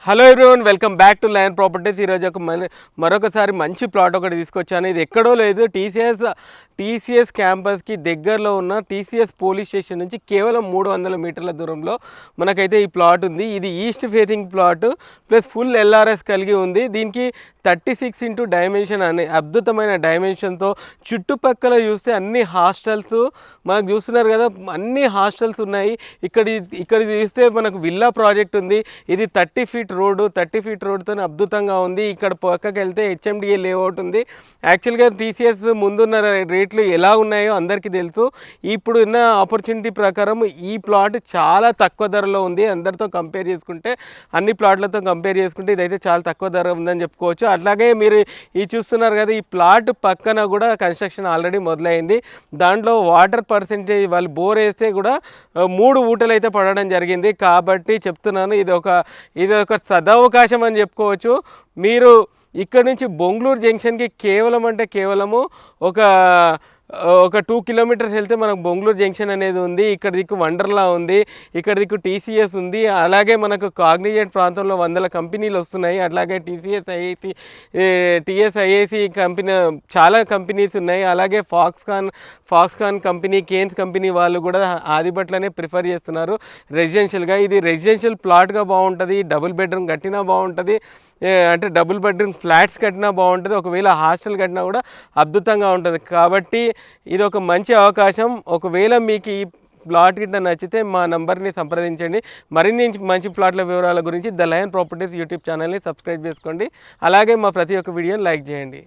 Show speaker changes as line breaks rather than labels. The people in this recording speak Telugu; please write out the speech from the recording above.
Hello everyone, welcome back to lion properties. ఈరోజు ఒక మరొకసారి మంచి ప్లాట్ ఒకటి తీసుకొచ్చాను. ఇది ఎక్కడో లేదు, టీసీఎస్ క్యాంపస్కి దగ్గరలో ఉన్న టీసీఎస్ పోలీస్ స్టేషన్ నుంచి కేవలం 300 మీటర్ల దూరంలో మనకైతే ఈ ప్లాట్ ఉంది. ఇది east facing plot plus full LRS కలిగి ఉంది. దీనికి 36 డైమెన్షన్ అనే అద్భుతమైన డైమెన్షన్తో చుట్టుపక్కల చూస్తే అన్ని హాస్టల్స్ మనకు చూస్తున్నారు కదా, అన్ని హాస్టల్స్ ఉన్నాయి. ఇక్కడ చూస్తే మనకు విల్లా ప్రాజెక్ట్ ఉంది. ఇది 30 ఫీట్ రోడ్తో అద్భుతంగా ఉంది. ఇక్కడ పక్కకి వెళ్తే హెచ్ఎండిఏ లేఅవుట్ ఉంది. యాక్చువల్గా టీసీఎస్ ముందున్న రేట్లు ఎలా ఉన్నాయో అందరికీ తెలుసు. ఇప్పుడు ఉన్న ఆపర్చునిటీ ప్రకారం ఈ ప్లాట్ చాలా తక్కువ ధరలో ఉంది. అందరితో కంపేర్ చేసుకుంటే, అన్ని ప్లాట్లతో కంపేర్ చేసుకుంటే ఇదైతే చాలా తక్కువ ధర ఉందని చెప్పుకోవచ్చు. అట్లాగే మీరు ఈ చూస్తున్నారు కదా, ఈ ప్లాట్ పక్కన కూడా కన్స్ట్రక్షన్ ఆల్రెడీ మొదలైంది. దాంట్లో వాటర్ పర్సెంటేజ్ వాళ్ళు బోర్ వేస్తే కూడా 3 ఊటలు అయితే పడడం జరిగింది. కాబట్టి చెప్తున్నాను, ఇది ఒక సదవకాశం అని చెప్పుకోవచ్చు. మీరు ఇక్కడ నుంచి బొంగళూరు జంక్షన్కి కేవలము ఒక 2 కిలోమీటర్స్ వెళ్తే మనకు బొంగళూరు జంక్షన్ అనేది ఉంది. ఇక్కడ దిక్కు వండర్లా ఉంది, ఇక్కడ దిక్కు టీసీఎస్ ఉంది. అలాగే మనకు కాగ్నిజెంట్ ప్రాంతంలో 100 కంపెనీలు వస్తున్నాయి. అట్లాగే టీఎస్ఐఏసి కంపెనీ చాలా కంపెనీస్ ఉన్నాయి. అలాగే ఫాక్స్కాన్ కంపెనీ, కేన్స్ కంపెనీ వాళ్ళు కూడా ఆదిబట్లనే ప్రిఫర్ చేస్తున్నారు రెసిడెన్షియల్గా. ఇది రెసిడెన్షియల్ ప్లాట్గా బాగుంటుంది, డబుల్ బెడ్రూమ్ కట్టినా బాగుంటుంది, అంటే డబుల్ బెడ్రూమ్ ఫ్లాట్స్ కట్టినా బాగుంటుంది, ఒకవేళ హాస్టల్ కట్టినా కూడా అద్భుతంగా ఉంటుంది. కాబట్టి ఇది ఒక మంచి అవకాశం. ఒకవేళ మీకు ఈ ప్లాట్ గిట్ట నచ్చితే మా నంబర్ని సంప్రదించండి. మరిన్ని మంచి ప్లాట్ల వివరాల గురించి ద లయన్ ప్రాపర్టీస్ యూట్యూబ్ ఛానల్ని సబ్స్క్రైబ్ చేసుకోండి. అలాగే మా ప్రతి ఒక్క వీడియోని లైక్ చేయండి.